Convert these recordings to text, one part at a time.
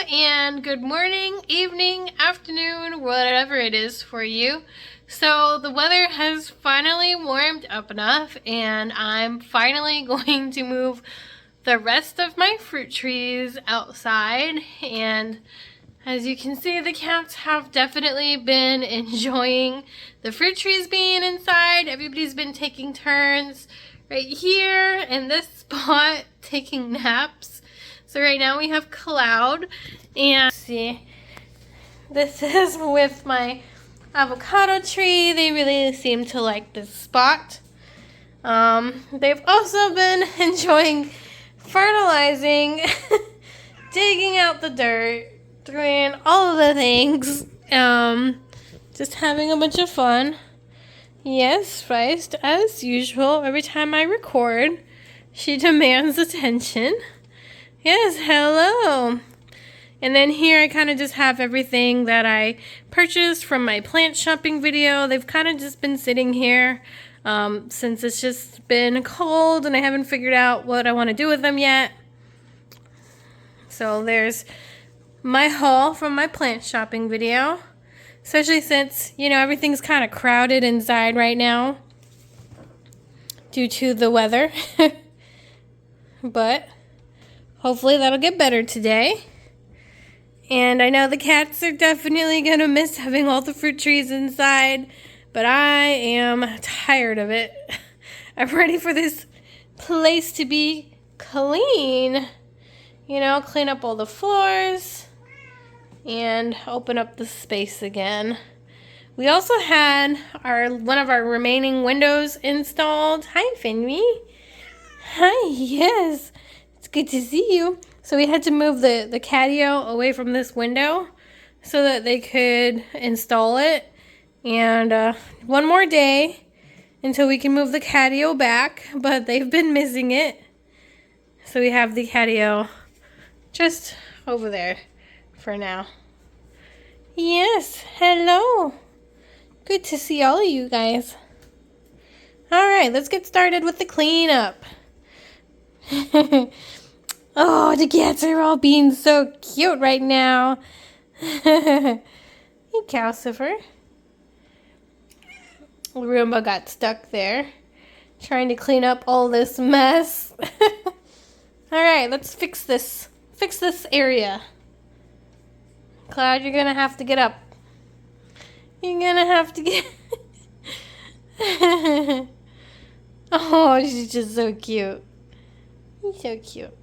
and good morning, evening, afternoon, whatever it is for you. So the weather has finally warmed up enough and I'm finally going to move the rest of my fruit trees outside, and as you can see, the cats have definitely been enjoying the fruit trees being inside. Everybody's been taking turns right here in this spot taking naps. So right now we have Cloud, and see, this is with my avocado tree. They really seem to like this spot. They've also been enjoying fertilizing, digging out the dirt, doing all of the things, just having a bunch of fun. Yes, Feist, as usual, every time I record, she demands attention. Yes, hello. And then here I kind of just have everything that I purchased from my plant shopping video. They've kind of just been sitting here since it's just been cold and I haven't figured out what I want to do with them yet. So there's my haul from my plant shopping video, especially since, you know, everything's kind of crowded inside right now due to the weather. But hopefully that'll get better today. And I know the cats are definitely going to miss having all the fruit trees inside, but I am tired of it. I'm ready for this place to be clean. You know, clean up all the floors and open up the space again. We also had one of our remaining windows installed. Hi, Finwy. Hi, yes. It's good to see you. So we had to move the catio away from this window so that they could install it. And one more day until we can move the catio back, but they've been missing it. So we have the catio just over there for now. Yes, hello. Good to see all of you guys. All right, let's get started with the cleanup. Oh, the cats are all being so cute right now. Hey, Calcifer. Roomba got stuck there, trying to clean up all this mess. All right, let's fix this. Fix this area. Cloud, you're gonna have to get up. You're gonna have to get... Oh, she's just so cute. He's so cute.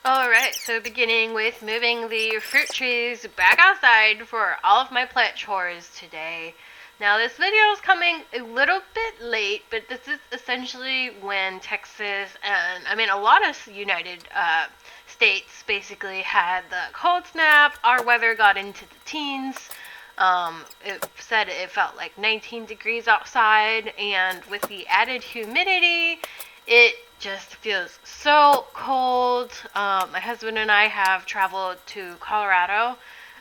Alright, so beginning with moving the fruit trees back outside for all of my plant chores today. Now this video is coming a little bit late, but this is essentially when Texas and, a lot of United States basically had the cold snap. Our weather got into the teens. It said it felt like 19 degrees outside, and with the added humidity, it just feels so cold. My husband and I have traveled to Colorado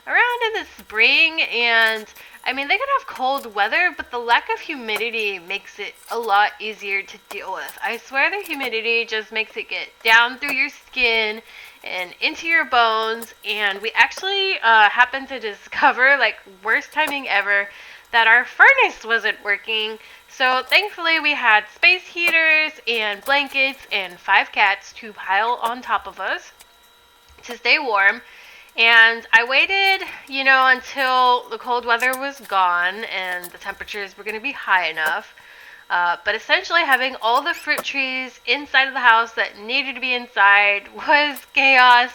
around in the spring, and they could have cold weather, but the lack of humidity makes it a lot easier to deal with. I swear the humidity just makes it get down through your skin and into your bones. And we actually happened to discover, like, worst timing ever, that our furnace wasn't working. So thankfully we had space heaters and blankets and 5 cats to pile on top of us to stay warm. And I waited, until the cold weather was gone and the temperatures were going to be high enough. But essentially having all the fruit trees inside of the house that needed to be inside was chaos.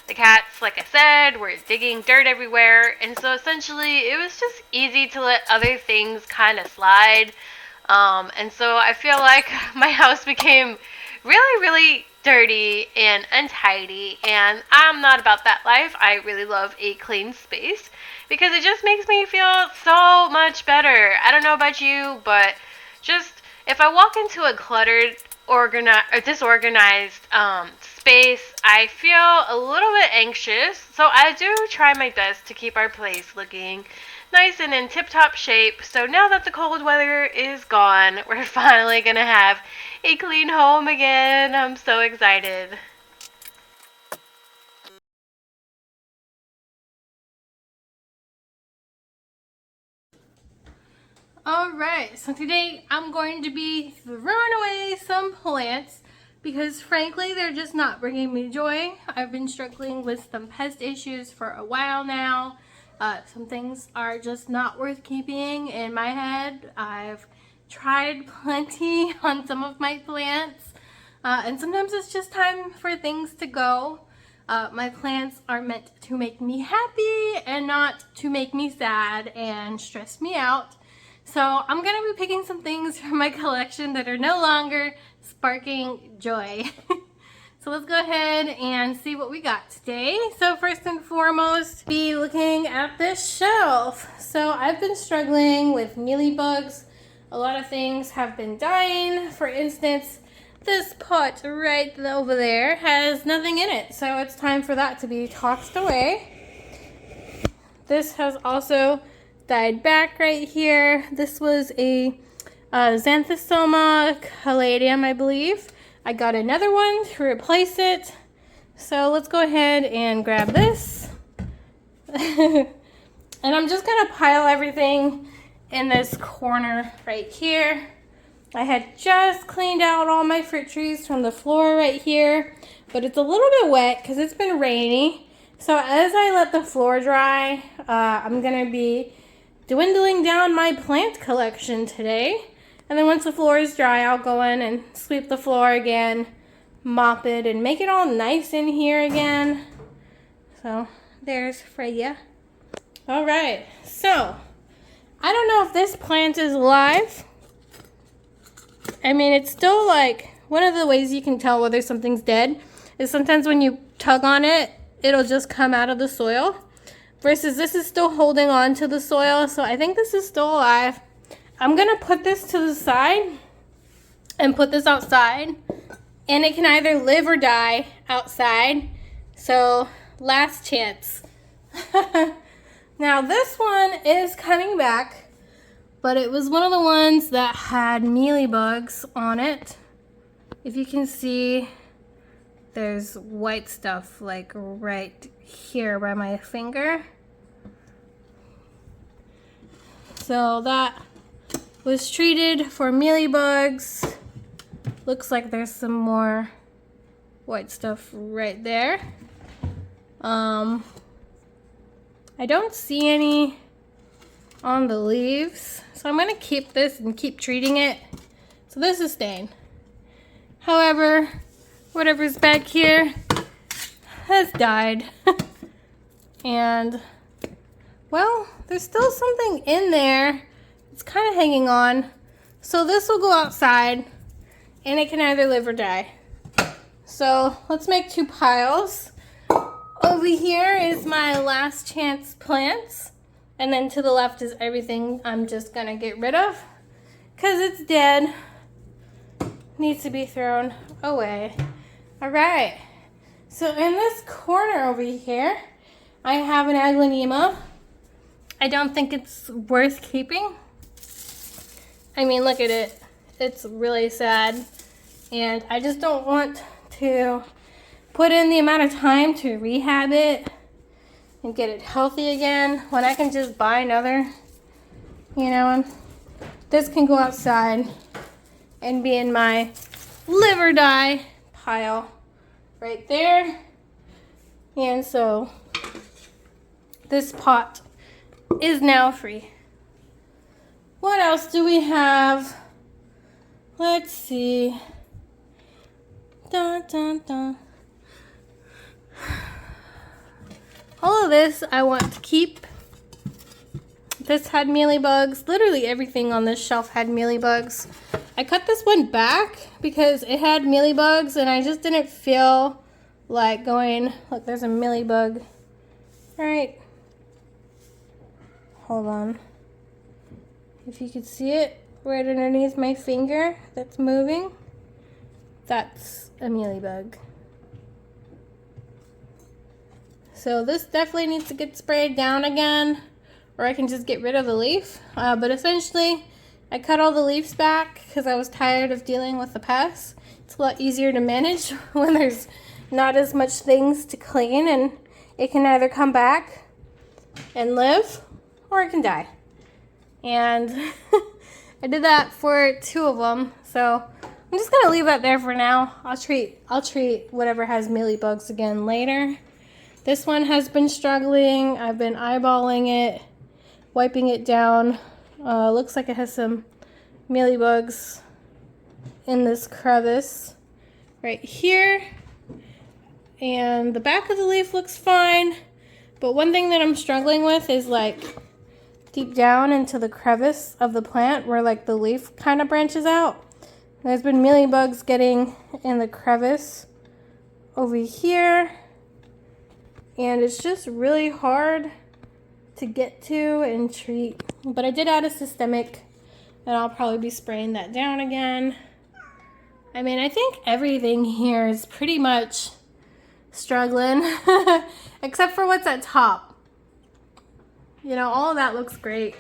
The cats, like I said, were digging dirt everywhere. And so essentially it was just easy to let other things kind of slide. And so I feel like my house became really, really dirty and untidy, and I'm not about that life. I really love a clean space because it just makes me feel so much better. I don't know about you, but just if I walk into a cluttered, disorganized space, I feel a little bit anxious. So I do try my best to keep our place looking nice and in tip-top shape. So now that the cold weather is gone, we're finally gonna have a clean home again. I'm so excited. Alright, so today I'm going to be throwing away some plants because frankly they're just not bringing me joy. I've been struggling with some pest issues for a while now. Some things are just not worth keeping in my head. I've tried plenty on some of my plants, and sometimes it's just time for things to go. My plants are meant to make me happy and not to make me sad and stress me out. So I'm going to be picking some things from my collection that are no longer sparking joy. So let's go ahead and see what we got today. So first and foremost, be looking at this shelf. So I've been struggling with mealybugs. A lot of things have been dying. For instance, this pot right over there has nothing in it. So it's time for that to be tossed away. This has also died back right here. This was a Xanthosoma caladium, I believe. I got another one to replace it. So let's go ahead and grab this. And I'm just gonna pile everything in this corner right here. I had just cleaned out all my fruit trees from the floor right here, but it's a little bit wet because it's been rainy. So as I let the floor dry, I'm gonna be dwindling down my plant collection today. And then once the floor is dry, I'll go in and sweep the floor again, mop it, and make it all nice in here again. So there's Freya. All right, so I don't know if this plant is alive. I mean, it's still like, one of the ways you can tell whether something's dead is sometimes when you tug on it, it'll just come out of the soil. Versus this is still holding on to the soil, so I think this is still alive. I'm gonna put this to the side and put this outside, and it can either live or die outside. So last chance. Now this one is coming back, but it was one of the ones that had mealybugs on it. If you can see, there's white stuff like right here by my finger. So that was treated for mealybugs. Looks like there's some more white stuff right there. I don't see any on the leaves, so I'm gonna keep this and keep treating it. So this is staying. However, whatever's back here has died. And well, there's still something in there. It's kind of hanging on. So this will go outside and it can either live or die. So let's make two piles. Over here is my last chance plants. And then to the left is everything I'm just gonna get rid of because it's dead. Needs to be thrown away. All right. So in this corner over here, I have an aglaonema. I don't think it's worth keeping. I mean, look at it. It's really sad. And I just don't want to put in the amount of time to rehab it and get it healthy again when I can just buy another, you know. And this can go outside and be in my live or die pile right there. And so this pot is now free. What else do we have? Let's see. Dun, dun, dun. All of this I want to keep. This had mealybugs. Literally everything on this shelf had mealybugs. I cut this one back because it had mealybugs and I just didn't feel like going. Look, there's a mealybug. Right. Hold on. If you could see it right underneath my finger that's moving, that's a mealybug. So this definitely needs to get sprayed down again. or I can just get rid of the leaf. But essentially, I cut all the leaves back because I was tired of dealing with the pests. It's a lot easier to manage when there's not as much things to clean, and it can either come back and live or it can die. And I did that for 2 of them, so I'm just gonna leave that there for now. I'll treat whatever has mealybugs again later. This one has been struggling. I've been eyeballing it, wiping it down. Looks like it has some mealybugs in this crevice right here. And the back of the leaf looks fine. But one thing that I'm struggling with is like deep down into the crevice of the plant where like the leaf kind of branches out. There's been mealybugs getting in the crevice over here. And it's just really hard to get to and treat. But I did add a systemic, and I'll probably be spraying that down again. I mean, I think everything here is pretty much struggling, except for what's at top. You know, all of that looks great.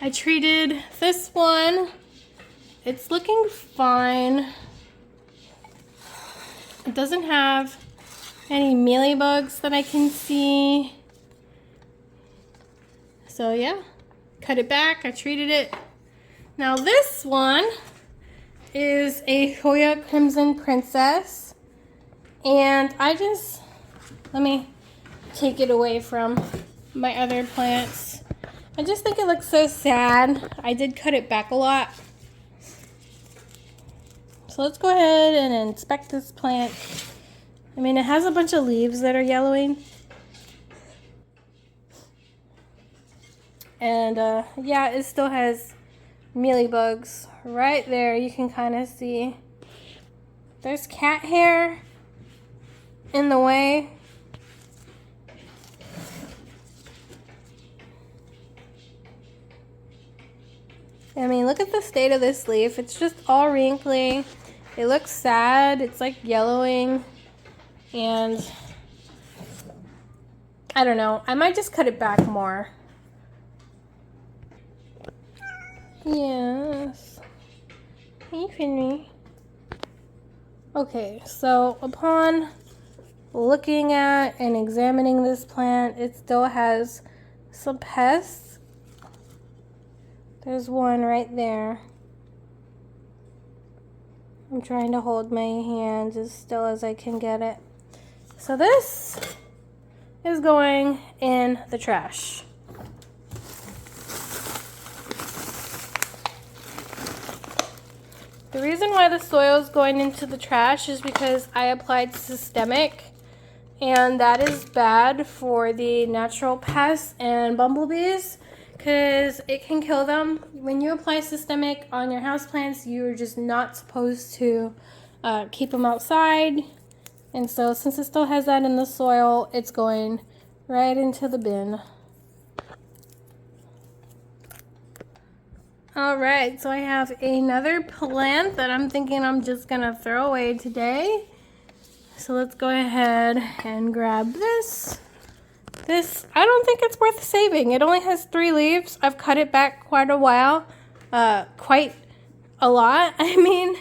I treated this one. It's looking fine. It doesn't have any mealybugs that I can see. So yeah, cut it back, I treated it. Now this one is a Hoya Crimson Princess. And let me take it away from my other plants. I just think it looks so sad. I did cut it back a lot. So let's go ahead and inspect this plant. I mean, it has a bunch of leaves that are yellowing. And yeah, it still has mealybugs right there. You can kind of see there's cat hair in the way. I mean, look at the state of this leaf. It's just all wrinkly. It looks sad. It's like yellowing. And I don't know. I might just cut it back more. Yes. Hey, Finley. Okay, so upon looking at and examining this plant, it still has some pests. There's one right there. I'm trying to hold my hand as still as I can get it. So this is going in the trash. The reason why the soil is going into the trash is because I applied systemic, and that is bad for the natural pests and bumblebees because it can kill them. When you apply systemic on your houseplants, you're just not supposed to keep them outside. And so since it still has that in the soil, it's going right into the bin. All right, so I have another plant that I'm thinking I'm just gonna throw away today. So let's go ahead and grab this. This, I don't think it's worth saving. It only has 3 leaves. I've cut it back quite a while, quite a lot, I mean.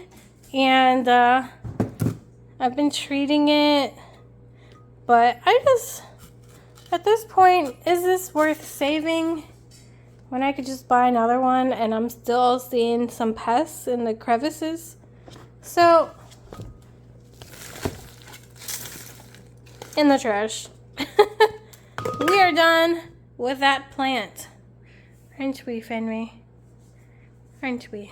And I've been treating it, but at this point, is this worth saving? When I could just buy another one, and I'm still seeing some pests in the crevices. So, in the trash. We are done with that plant. Aren't we, Fenry? Aren't we?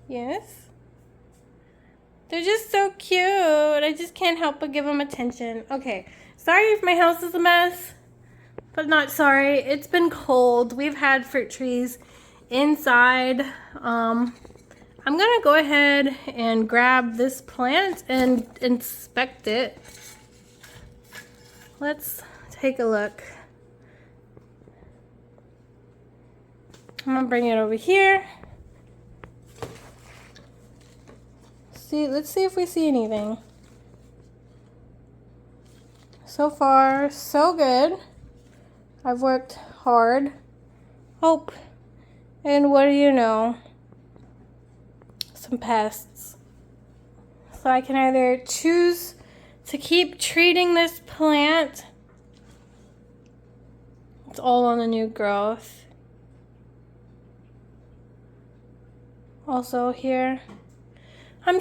Yes? They're just so cute. I just can't help but give them attention. Okay, sorry if my house is a mess, but not sorry. It's been cold. We've had fruit trees inside. I'm gonna go ahead and grab this plant and inspect it. Let's take a look. I'm gonna bring it over here. Let's see if we see anything. So far, so good. I've worked hard. Oh, and what do you know? Some pests. So I can either choose to keep treating this plant. It's all on the new growth. Also here. I'm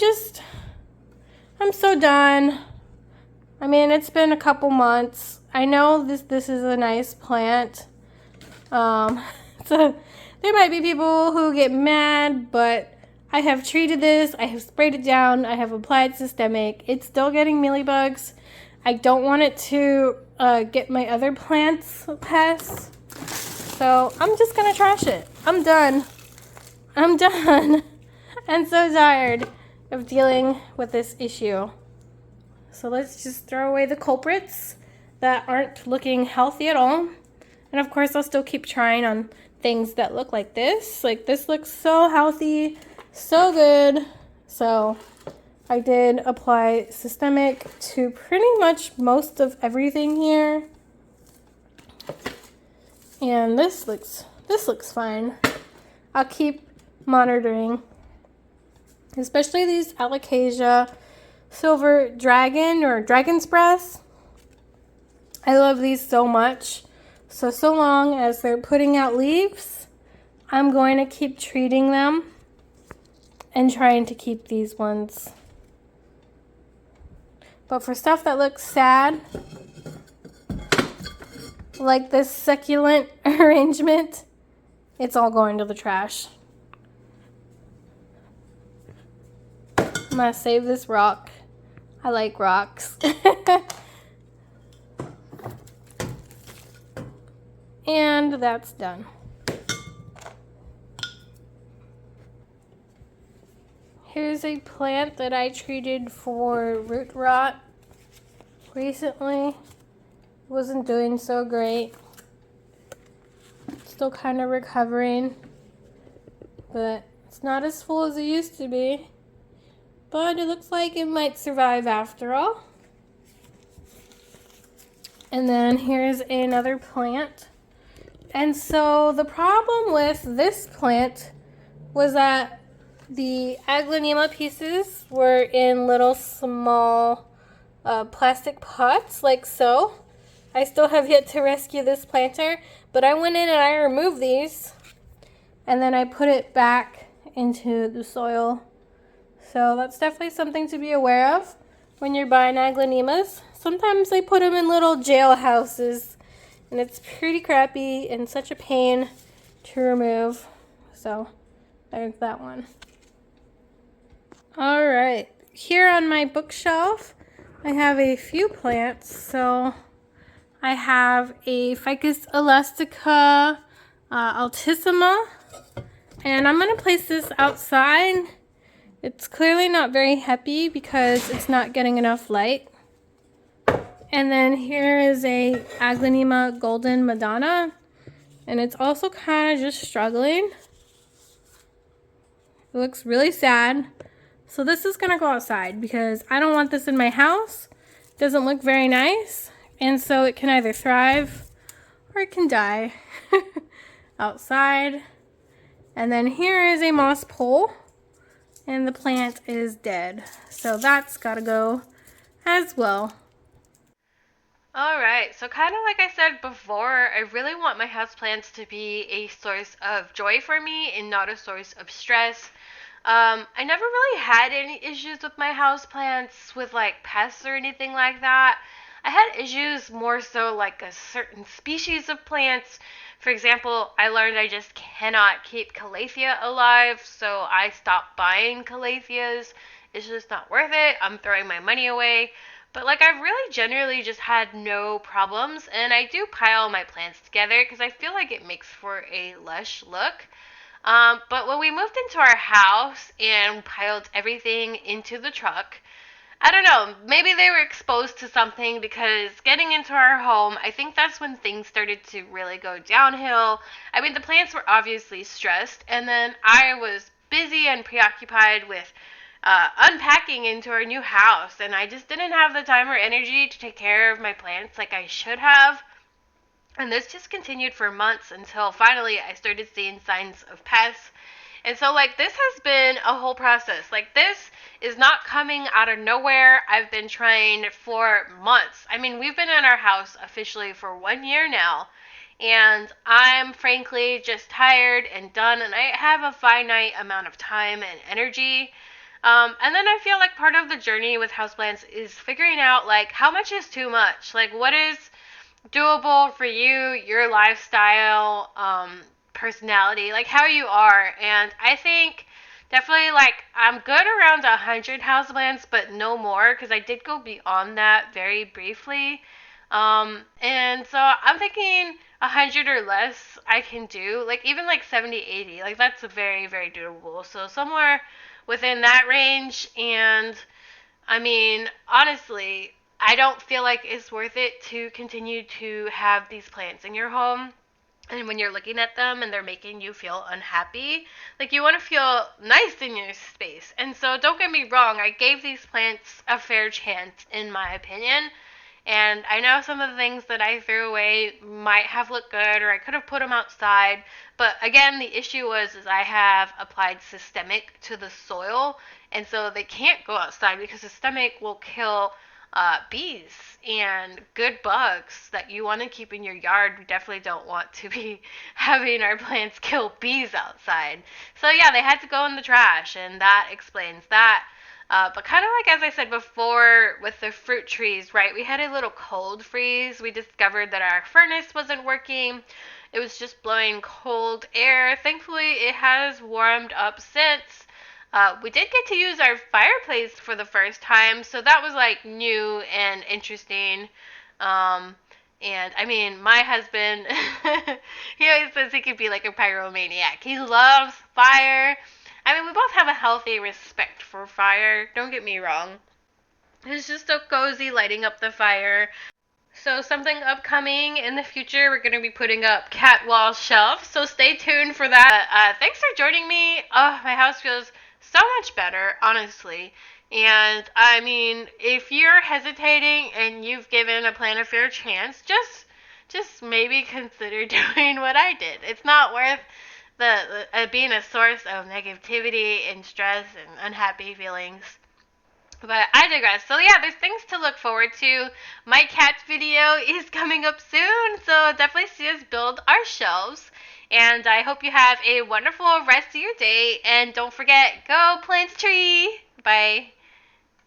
so done. I mean, it's been a couple months. I know this is a nice plant. So there might be people who get mad, but I have treated this. I have sprayed it down. I have applied systemic. It's still getting mealybugs. I don't want it to get my other plants pests. So I'm just gonna trash it. I'm done. I'm done. I'm so tired of dealing with this issue. So let's just throw away the culprits that aren't looking healthy at all. And of course, I'll still keep trying on things that look like this. Like this looks so healthy, so good. So I did apply systemic to pretty much most of everything here. And this looks fine. I'll keep monitoring. Especially these alocasia silver dragon or dragon's breath. I love these so much. So long as they're putting out leaves, I'm going to keep treating them and trying to keep these ones. But for stuff that looks sad, like this succulent arrangement, it's all going to the trash. I'm gonna save this rock. I like rocks. And that's done. Here's a plant that I treated for root rot recently. Wasn't doing so great. Still kind of recovering, but it's not as full as it used to be. But it looks like it might survive after all. And then here's another plant. And so the problem with this plant was that the aglaonema pieces were in little small plastic pots like so. I still have yet to rescue this planter, but I went in and I removed these and then I put it back into the soil. So that's definitely something to be aware of when you're buying aglaonemas. Sometimes they put them in little jailhouses and it's pretty crappy and such a pain to remove. So there's that one. All right, here on my bookshelf, I have a few plants. So I have a Ficus elastica altissima, and I'm gonna place this outside. It's clearly not very happy because it's not getting enough light. And then here is a aglaonema golden Madonna, and it's also kind of just struggling. It looks really sad. So this is gonna go outside because I don't want this in my house. It doesn't look very nice, and so it can either thrive or it can die outside. And then here is a moss pole, and the plant is dead. So that's gotta go as well. Alright, so kind of like I said before, I really want my houseplants to be a source of joy for me and not a source of stress. I never really had any issues with my houseplants with like pests or anything like that. I had issues more so like a certain species of plants. For example, I learned I just cannot keep calathea alive, so I stopped buying calatheas. It's just not worth it. I'm throwing my money away. But like I've really generally just had no problems, and I do pile my plants together because I feel like it makes for a lush look. But when we moved into our house and piled everything into the truck, I don't know, maybe they were exposed to something because getting into our home, I think that's when things started to really go downhill. I mean, the plants were obviously stressed, and then I was busy and preoccupied with unpacking into our new house, and I just didn't have the time or energy to take care of my plants like I should have. And this just continued for months until finally I started seeing signs of pests. And so, like, this has been a whole process. Like, this is not coming out of nowhere. I've been trying for months. I mean, we've been in our house officially for 1 year now. And I'm frankly just tired and done. And I have a finite amount of time and energy. And then I feel like part of the journey with houseplants is figuring out, like, how much is too much? Like, what is doable for you, your lifestyle, personality, like how you are. And I think definitely, like, I'm good around 100 houseplants, but no more, because I did go beyond that very briefly. And so I'm thinking 100 or less I can do, like even like 70, 80, like that's very, very doable. So somewhere within that range. And I mean, honestly, I don't feel like it's worth it to continue to have these plants in your home. And when you're looking at them and they're making you feel unhappy, like you want to feel nice in your space. And so don't get me wrong, I gave these plants a fair chance, in my opinion. And I know some of the things that I threw away might have looked good, or I could have put them outside. But again, the issue is I have applied systemic to the soil, and so they can't go outside because systemic will kill bees and good bugs that you want to keep in your yard. We definitely don't want to be having our plants kill bees outside. So yeah, they had to go in the trash, and that explains that. But kind of like as I said before with the fruit trees, right? We had a little cold freeze. We discovered that our furnace wasn't working. It was just blowing cold air. Thankfully, it has warmed up since. We did get to use our fireplace for the first time, so that was like new and interesting. Um, and I mean, my husband, he always says he could be like a pyromaniac. He loves fire. I mean, we both have a healthy respect for fire. Don't get me wrong. It's just so cozy lighting up the fire. So something upcoming in the future, we're going to be putting up cat wall shelves. So stay tuned for that. Thanks for joining me. Oh, my house feels so much better, honestly. And I mean, if you're hesitating and you've given a plant a fair chance, just maybe consider doing what I did. It's not worth the being a source of negativity and stress and unhappy feelings. But I digress. So yeah, there's things to look forward to. My cat video is coming up soon, so definitely see us build our shelves. And I hope you have a wonderful rest of your day. And don't forget, go plant a tree. Bye.